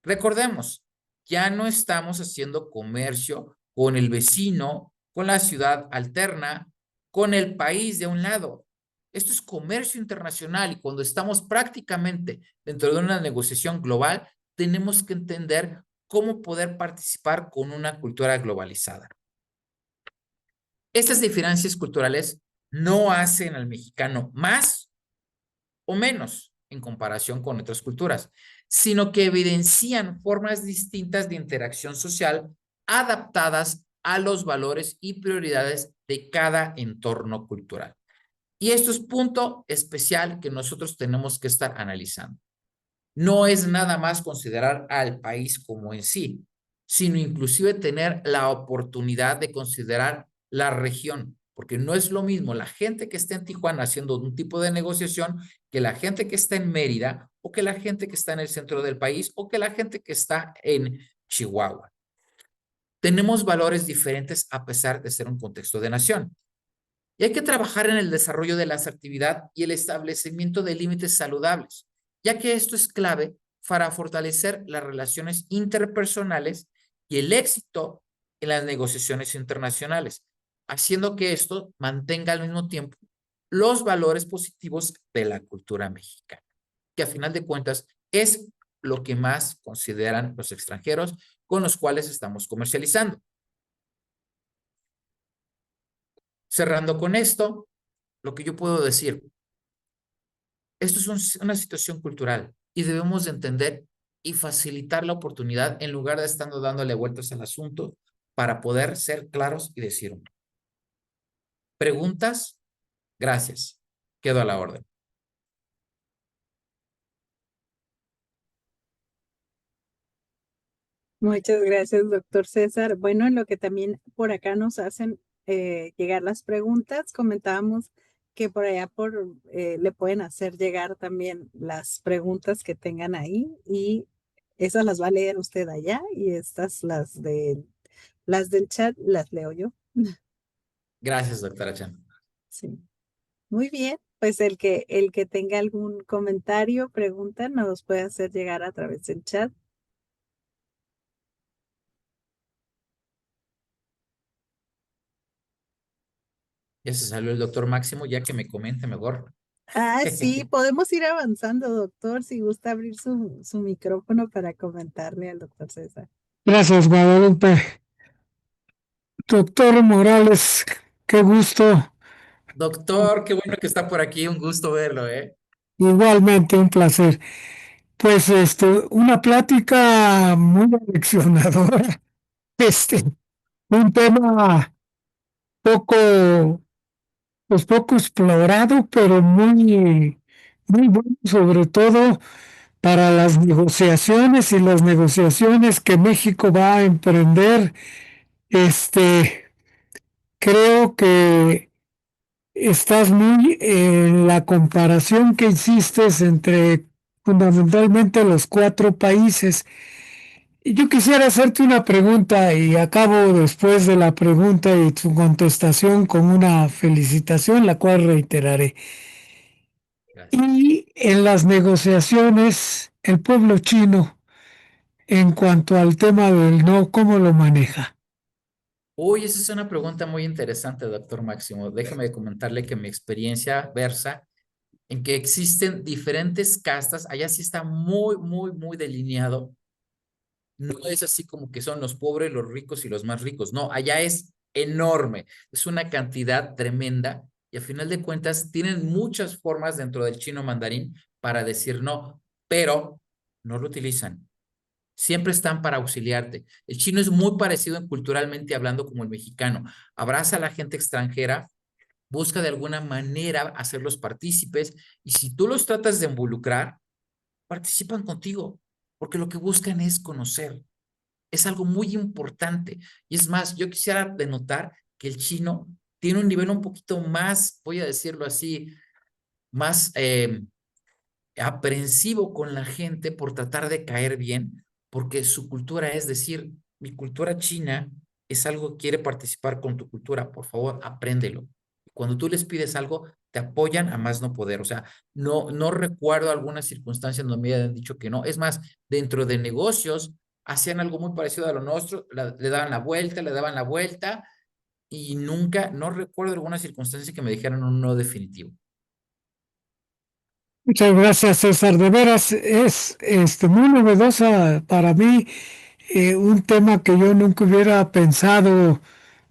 Recordemos, ya no estamos haciendo comercio con el vecino, con la ciudad alterna, con el país de un lado. Esto es comercio internacional y cuando estamos prácticamente dentro de una negociación global, tenemos que entender cómo poder participar con una cultura globalizada. Estas diferencias culturales no hacen al mexicano más o menos en comparación con otras culturas, sino que evidencian formas distintas de interacción social adaptadas a los valores y prioridades de cada entorno cultural. Y esto es punto especial que nosotros tenemos que estar analizando. No es nada más considerar al país como en sí, sino inclusive tener la oportunidad de considerar la región, porque no es lo mismo la gente que está en Tijuana haciendo un tipo de negociación que la gente que está en Mérida o que la gente que está en el centro del país o que la gente que está en Chihuahua. Tenemos valores diferentes a pesar de ser un contexto de nación. Y hay que trabajar en el desarrollo de la asertividad y el establecimiento de límites saludables, ya que esto es clave para fortalecer las relaciones interpersonales y el éxito en las negociaciones internacionales, haciendo que esto mantenga al mismo tiempo los valores positivos de la cultura mexicana, que a final de cuentas es lo que más consideran los extranjeros con los cuales estamos comercializando. Cerrando con esto, lo que yo puedo decir, esto es una situación cultural y debemos de entender y facilitar la oportunidad en lugar de estando dándole vueltas al asunto para poder ser claros y decir no. ¿Preguntas? Gracias. Quedo a la orden.
Muchas gracias, doctor César. Bueno, en lo que también por acá nos hacen llegar las preguntas, comentábamos que por allá le pueden hacer llegar también las preguntas que tengan ahí y esas las va a leer usted allá y estas las del chat las leo yo.
Gracias, doctora Chan.
Sí. Muy bien, pues el que tenga algún comentario, pregunta, nos los puede hacer llegar a través del chat.
Ya se salió el doctor Máximo, ya que me comente mejor.
Ah, sí, podemos ir avanzando, doctor, si gusta abrir su micrófono para comentarle al doctor César.
Gracias, Guadalupe. Doctor Morales, qué gusto.
Doctor, qué bueno que está por aquí, un gusto verlo, ¿eh?
Igualmente un placer. Pues una plática muy aleccionadora. Este, un tema poco, pues poco explorado, pero muy bueno, sobre todo para las negociaciones y las negociaciones que México va a emprender. Creo que estás muy en la comparación que hiciste entre fundamentalmente los cuatro países. Y yo quisiera hacerte una pregunta y acabo después de la pregunta y tu contestación con una felicitación, la cual reiteraré.
Gracias.
Y en las negociaciones, el pueblo chino, en cuanto al tema del no, ¿cómo lo maneja?
Uy, esa es una pregunta muy interesante, doctor Máximo. Déjeme comentarle que mi experiencia versa en que existen diferentes castas. Allá sí está muy delineado. No es así como que son los pobres, los ricos y los más ricos. No, allá es enorme. Es una cantidad tremenda y a final de cuentas tienen muchas formas dentro del chino mandarín para decir no, pero no lo utilizan. Siempre están para auxiliarte. El chino es muy parecido culturalmente hablando como el mexicano. Abraza a la gente extranjera, busca de alguna manera hacerlos partícipes y si tú los tratas de involucrar, participan contigo, porque lo que buscan es conocer. Es algo muy importante. Y es más, yo quisiera denotar que el chino tiene un nivel un poquito más, voy a decirlo así, más aprensivo con la gente por tratar de caer bien, porque su cultura es decir, mi cultura china es algo que quiere participar con tu cultura, por favor, apréndelo. Cuando tú les pides algo, te apoyan a más no poder. O sea, no recuerdo alguna circunstancia donde me hayan dicho que no. Es más, dentro de negocios, hacían algo muy parecido a lo nuestro, le daban la vuelta, y nunca, no recuerdo alguna circunstancia que me dijeran un no definitivo.
Muchas gracias, César. De veras, es muy novedosa para mí, un tema que yo nunca hubiera pensado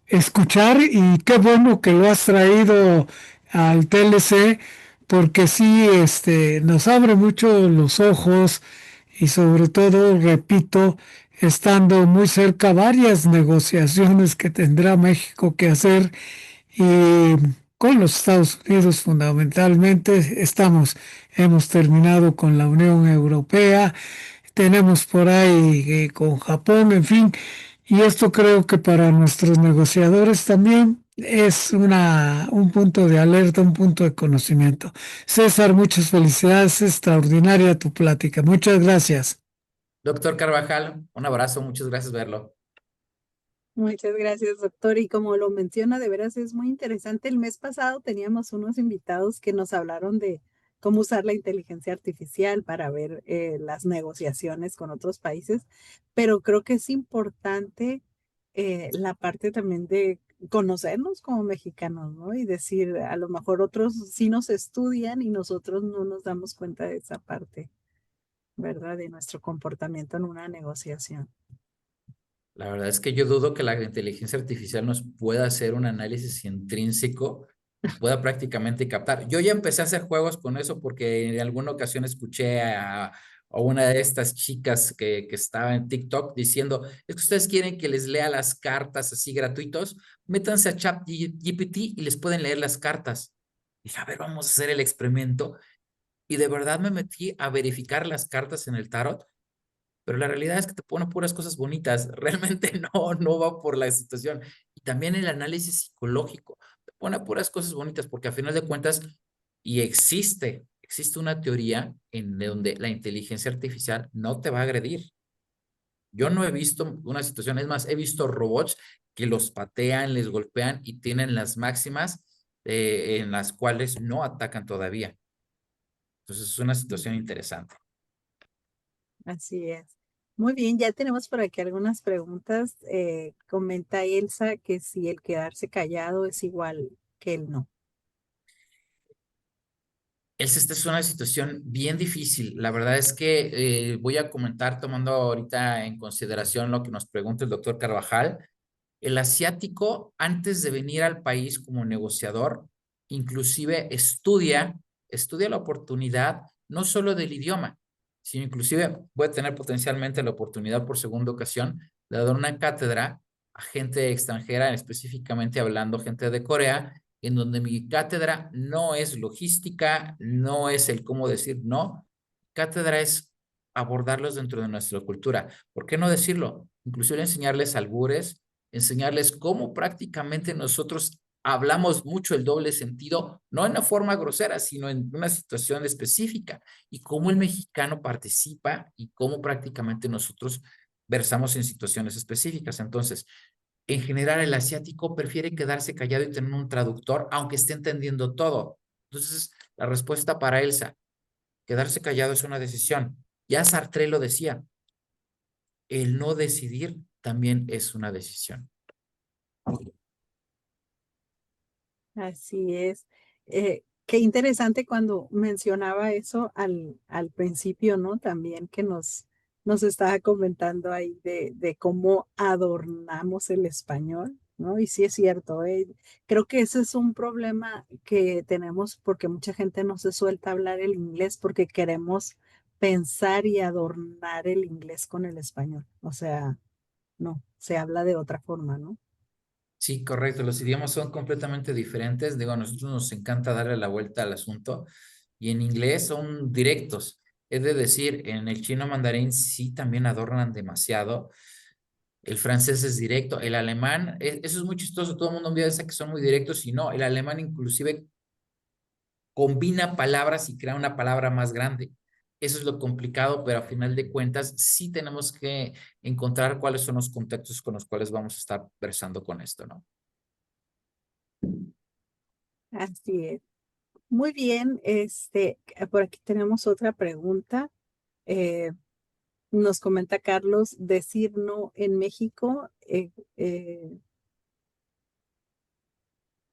escuchar y qué bueno que lo has traído al TLC porque sí, nos abre mucho los ojos y sobre todo, repito, estando muy cerca varias negociaciones que tendrá México que hacer y con los Estados Unidos fundamentalmente hemos terminado con la Unión Europea, tenemos por ahí con Japón, en fin, y esto creo que para nuestros negociadores también es un punto de alerta, un punto de conocimiento. César, muchas felicidades, extraordinaria tu plática. Muchas gracias.
Doctor Carvajal, un abrazo, muchas gracias verlo.
Muchas gracias, doctor. Y como lo menciona, de veras es muy interesante. El mes pasado teníamos unos invitados que nos hablaron de cómo usar la inteligencia artificial para ver las negociaciones con otros países, pero creo que es importante la parte también de conocernos como mexicanos, ¿no? Y decir, a lo mejor otros sí nos estudian y nosotros no nos damos cuenta de esa parte, ¿verdad? De nuestro comportamiento en una negociación.
La verdad es que yo dudo que la inteligencia artificial nos pueda hacer un análisis intrínseco y pueda prácticamente captar. Yo ya empecé a hacer juegos con eso porque en alguna ocasión escuché a una de estas chicas que estaba en TikTok diciendo, es que ustedes quieren que les lea las cartas así gratuitos, métanse a ChatGPT y les pueden leer las cartas. Dije, a ver, vamos a hacer el experimento. Y de verdad me metí a verificar las cartas en el tarot pero la realidad es que te pone puras cosas bonitas, realmente no va por la situación. Y también el análisis psicológico, te pone puras cosas bonitas, porque a final de cuentas, y existe una teoría en donde la inteligencia artificial no te va a agredir. Yo no he visto una situación, es más, he visto robots que los patean, les golpean y tienen las máximas en las cuales no atacan todavía. Entonces es una situación interesante.
Así es. Muy bien, ya tenemos por aquí algunas preguntas. Comenta Elsa que si el quedarse callado es igual que el no.
Esta es una situación bien difícil. La verdad es que voy a comentar tomando ahorita en consideración lo que nos pregunta el doctor Carvajal. El asiático, antes de venir al país como negociador, inclusive estudia la oportunidad no solo del idioma, sino inclusive puede tener potencialmente la oportunidad por segunda ocasión de dar una cátedra a gente extranjera, específicamente hablando gente de Corea, en donde mi cátedra no es logística, no es el cómo decir no, cátedra es abordarlos dentro de nuestra cultura. ¿Por qué no decirlo? Inclusive enseñarles albures, enseñarles cómo prácticamente nosotros hablamos mucho el doble sentido, no en una forma grosera, sino en una situación específica, y cómo el mexicano participa y cómo prácticamente nosotros versamos en situaciones específicas. Entonces, en general, el asiático prefiere quedarse callado y tener un traductor, aunque esté entendiendo todo. Entonces, la respuesta para Elsa, quedarse callado es una decisión. Ya Sartre lo decía, el no decidir también es una decisión.
Así es. Qué interesante cuando mencionaba eso al principio, ¿no? También que nos estaba comentando ahí de cómo adornamos el español, ¿no? Y sí es cierto, creo que ese es un problema que tenemos porque mucha gente no se suelta a hablar el inglés porque queremos pensar y adornar el inglés con el español. O sea, no, se habla de otra forma, ¿no?
Sí, correcto. Los idiomas son completamente diferentes. Digo, a nosotros nos encanta darle la vuelta al asunto y en inglés son directos. Es de decir, en el chino mandarín sí también adornan demasiado. El francés es directo. El alemán, eso es muy chistoso. Todo el mundo piensa que son muy directos y no. El alemán inclusive combina palabras y crea una palabra más grande. Eso es lo complicado, pero a final de cuentas sí tenemos que encontrar cuáles son los contextos con los cuales vamos a estar versando con esto, ¿no?
Así es. Muy bien, por aquí tenemos otra pregunta. Eh, Nos comenta Carlos, decir no en México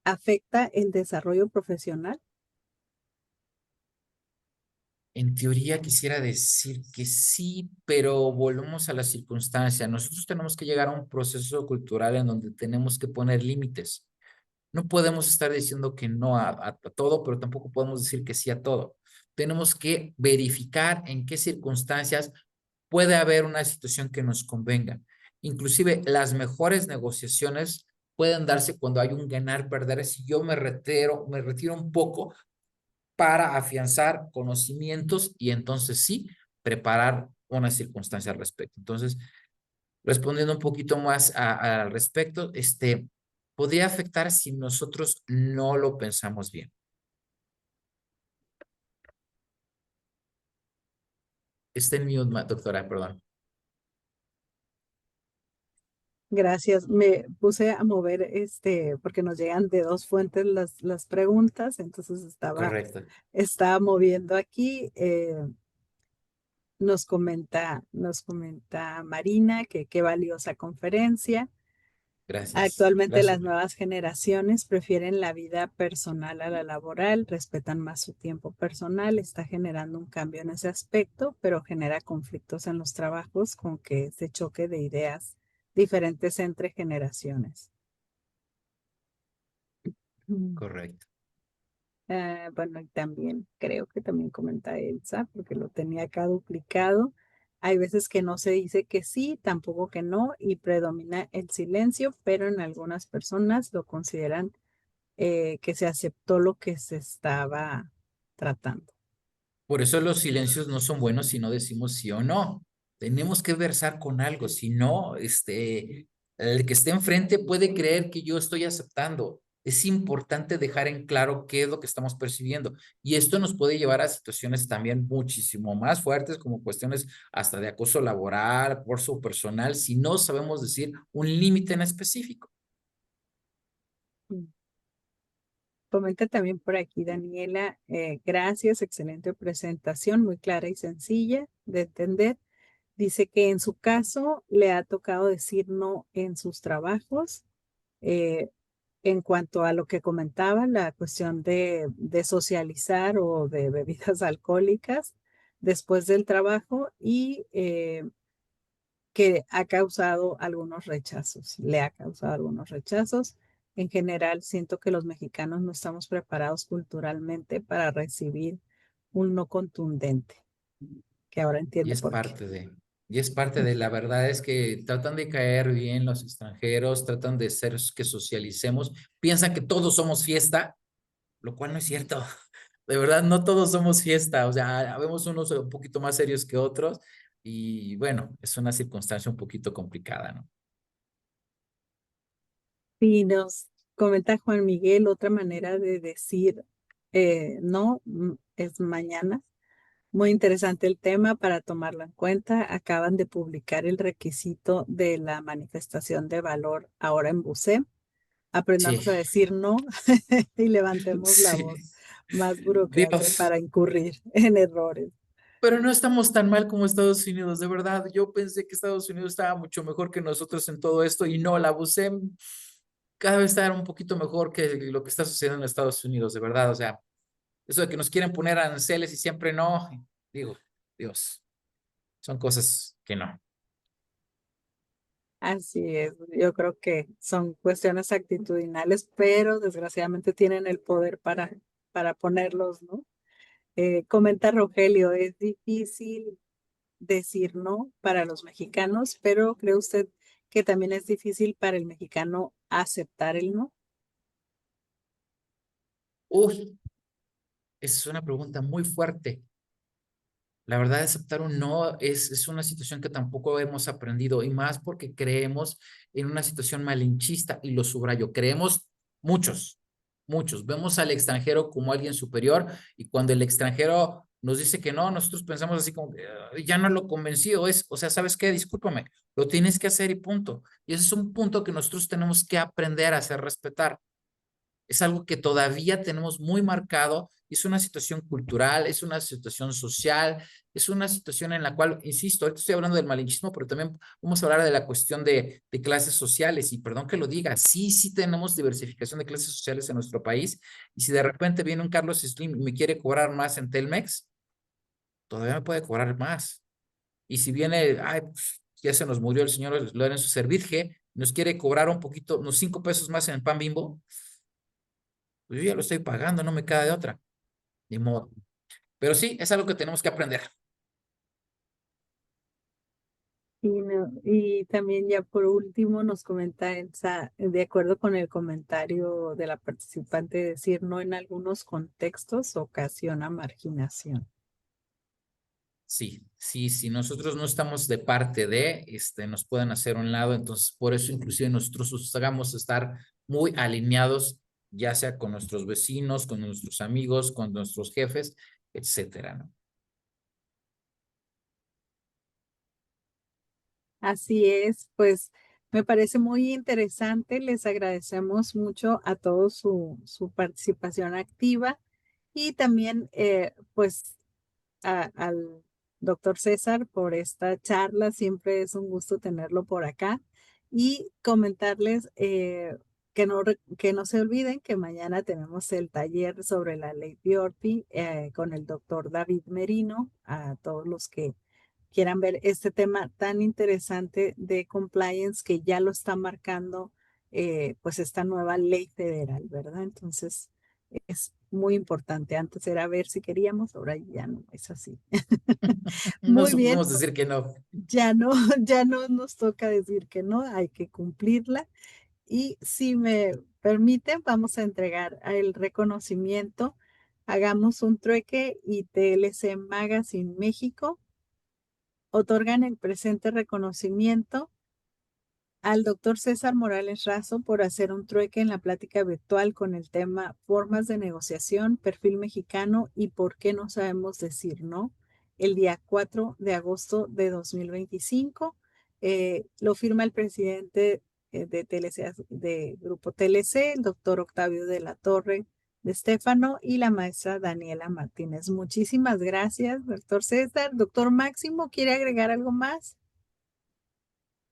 afecta el desarrollo profesional.
En teoría quisiera decir que sí, pero volvemos a la circunstancia. Nosotros tenemos que llegar a un proceso cultural en donde tenemos que poner límites. No podemos estar diciendo que no a todo, pero tampoco podemos decir que sí a todo. Tenemos que verificar en qué circunstancias puede haber una situación que nos convenga. Inclusive las mejores negociaciones pueden darse cuando hay un ganar-perder. Si yo me retiro un poco para afianzar conocimientos y entonces sí, preparar una circunstancia al respecto. Entonces, respondiendo un poquito más al respecto, podría afectar si nosotros no lo pensamos bien. Está en mute, doctora, perdón.
Gracias. Me puse a mover porque nos llegan de dos fuentes las preguntas, entonces
Correcto.
estaba moviendo aquí. Nos comenta Marina que qué valiosa conferencia.
Gracias.
Actualmente
Gracias.
las nuevas generaciones prefieren la vida personal a la laboral, respetan más su tiempo personal, está generando un cambio en ese aspecto, pero genera conflictos en los trabajos con que se choque de ideas diferentes entre generaciones.
Correcto.
Bueno, y también creo que también comenta Elsa, porque lo tenía acá duplicado. Hay veces que no se dice que sí, tampoco que no, y predomina el silencio, pero en algunas personas lo consideran que se aceptó lo que se estaba tratando.
Por eso los silencios no son buenos si no decimos sí o no. Tenemos que versar con algo, si no, el que esté enfrente puede creer que yo estoy aceptando. Es importante dejar en claro qué es lo que estamos percibiendo. Y esto nos puede llevar a situaciones también muchísimo más fuertes, como cuestiones hasta de acoso laboral, acoso personal, si no sabemos decir un límite en específico.
Comenta también por aquí Daniela, gracias, excelente presentación, muy clara y sencilla de entender. Dice que en su caso le ha tocado decir no en sus trabajos. En cuanto a lo que comentaba, la cuestión de socializar o de bebidas alcohólicas después del trabajo y que ha causado algunos rechazos, le ha causado algunos rechazos. En general, siento que los mexicanos no estamos preparados culturalmente para recibir un no contundente, que ahora
Y
entiende
es
por qué.
la verdad es que tratan de caer bien los extranjeros, tratan de ser que socialicemos, piensan que todos somos fiesta, lo cual no es cierto. De verdad, no todos somos fiesta, o sea, habemos unos un poquito más serios que otros y bueno, es una circunstancia un poquito complicada, ¿no?
Y nos comenta Juan Miguel, otra manera de decir no es mañana. Muy interesante el tema para tomarlo en cuenta. Acaban de publicar el requisito de la manifestación de valor ahora en BUSEM.
Sí,
Aprendamos a decir no y levantemos la
sí,
voz. Más burocracia
Dios,
para incurrir en errores.
pero no estamos tan mal como Estados Unidos, de verdad. Yo pensé que Estados Unidos estaba mucho mejor que nosotros en todo esto y no, la BUSEM cada vez está un poquito mejor que lo que está sucediendo en Estados Unidos, de verdad. O sea, eso de que nos quieren poner aranceles y siempre no, digo, Dios, son cosas que no.
Así es. Yo creo que son cuestiones actitudinales, pero desgraciadamente tienen el poder para ponerlos, ¿no? Comenta Rogelio, es difícil decir no para los mexicanos, pero ¿cree usted que también es difícil para el mexicano aceptar el no?
Uy, esa es una pregunta muy fuerte. La verdad, aceptar un no es una situación que tampoco hemos aprendido y más porque creemos en una situación malinchista y lo subrayo. Creemos muchos, muchos. Vemos al extranjero como alguien superior y cuando el extranjero nos dice que no, nosotros pensamos así como, ya no lo convencido es, o sea, ¿sabes qué? Discúlpame, lo tienes que hacer y punto. Y ese es un punto que nosotros tenemos que aprender a hacer respetar. Es algo que todavía tenemos muy marcado, es una situación cultural, es una situación social, es una situación en la cual, insisto, ahorita estoy hablando del malinchismo, pero también vamos a hablar de la cuestión de clases sociales, y perdón que lo diga, sí, sí tenemos diversificación de clases sociales en nuestro país, y si de repente viene un Carlos Slim y me quiere cobrar más en Telmex, todavía me puede cobrar más. Y si viene, ay, pues, ya se nos murió el señor Lorenzo Servidje, nos quiere cobrar un poquito, unos 5 pesos más en el pan Bimbo, pues yo ya lo estoy pagando, no me queda de otra, ni modo. Pero sí, es algo que tenemos que aprender.
Y también ya por último nos comenta Elsa, de acuerdo con el comentario de la participante, decir no en algunos contextos ocasiona marginación.
Sí, sí, si nosotros no estamos de parte de, nos pueden hacer a un lado, entonces por eso inclusive nosotros buscamos estar muy alineados, ya sea con nuestros vecinos, con nuestros amigos, con nuestros jefes, etcétera, ¿no?
Así es, pues me parece muy interesante. Les agradecemos mucho a todos su participación activa y también pues al doctor César por esta charla. Siempre es un gusto tenerlo por acá y comentarles que no se olviden que mañana tenemos el taller sobre la ley Biorti con el doctor David Merino. A todos los que quieran ver este tema tan interesante de compliance que ya lo está marcando pues esta nueva ley federal, ¿verdad? Entonces es muy importante. Antes era ver si queríamos, ahora ya no es así.
No
Muy bien,
supimos decir que no.
ya no, ya no nos toca decir que no, hay que cumplirla. Y si me permiten, vamos a entregar el reconocimiento. Hagamos un trueque y TLC Magazine México Otorgan el presente reconocimiento al doctor César Morales Razo por hacer un trueque en la plática virtual con el tema Formas de negociación, perfil mexicano y por qué no sabemos decir no, el día 4 de agosto de 2025. Lo firma el presidente de TLC, de Grupo TLC, el doctor Octavio de la Torre de Estéfano y la maestra Daniela Martínez. Muchísimas gracias, doctor César. Doctor Máximo, ¿quiere agregar algo más?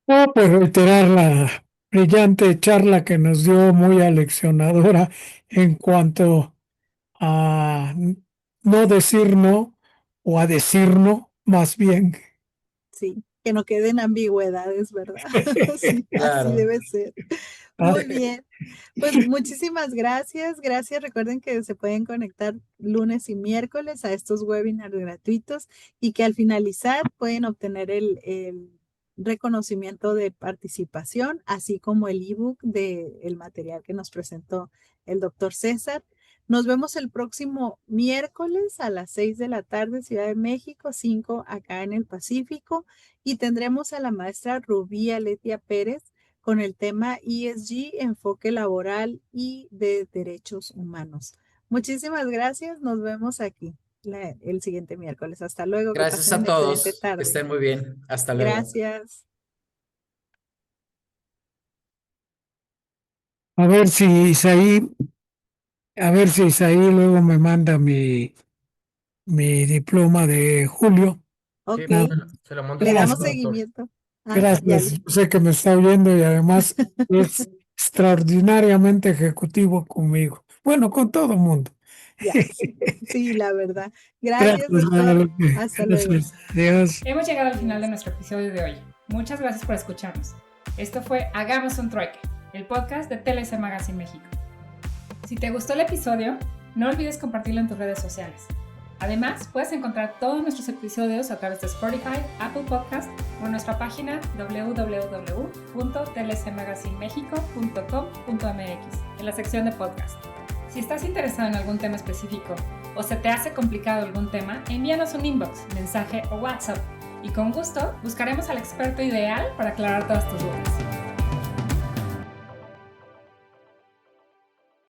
No, pues reiterar la brillante charla que nos dio, muy aleccionadora en cuanto a no decir no o a decir no, más bien.
Sí, que no queden ambigüedades, ¿verdad? Sí, así
Claro.
debe ser. Muy bien. Pues muchísimas gracias. Gracias. Recuerden que se pueden conectar lunes y miércoles a estos webinars gratuitos y que al finalizar pueden obtener el reconocimiento de participación, así como el ebook del material que nos presentó el doctor César. Nos vemos el próximo miércoles a las 6 de la tarde, Ciudad de México, 5 acá en el Pacífico, y tendremos a la maestra Rubí Aletia Pérez con el tema ESG, enfoque laboral y de derechos humanos. Muchísimas gracias, nos vemos aquí el siguiente miércoles. Hasta luego. Que
Gracias
pasen
a
una
todos.
excelente tarde.
Que estén muy bien. Hasta luego.
Gracias.
A ver si Isaí luego me manda mi diploma de Julio.
Ok,
Se lo monto
le
con
damos
gusto, doctor.
seguimiento. Ah,
Gracias.
ya,
Yo sé que me está oyendo y además es extraordinariamente ejecutivo conmigo. Bueno, con todo el mundo.
ya. Sí, la verdad. Gracias,
Gracias,
doctor.
Guadalupe.
Hasta luego.
Gracias. Adiós.
Hemos llegado al final de nuestro episodio de hoy. Muchas gracias por escucharnos. Esto fue Hagamos un Trueque, el podcast de TLC Magazine México. Si te gustó el episodio, no olvides compartirlo en tus redes sociales. Además, puedes encontrar todos nuestros episodios a través de Spotify, Apple Podcast o en nuestra página www.tlcmagazinemexico.com.mx en la sección de podcast. Si estás interesado en algún tema específico o se te hace complicado algún tema, envíanos un inbox, mensaje o WhatsApp y con gusto buscaremos al experto ideal para aclarar todas tus dudas.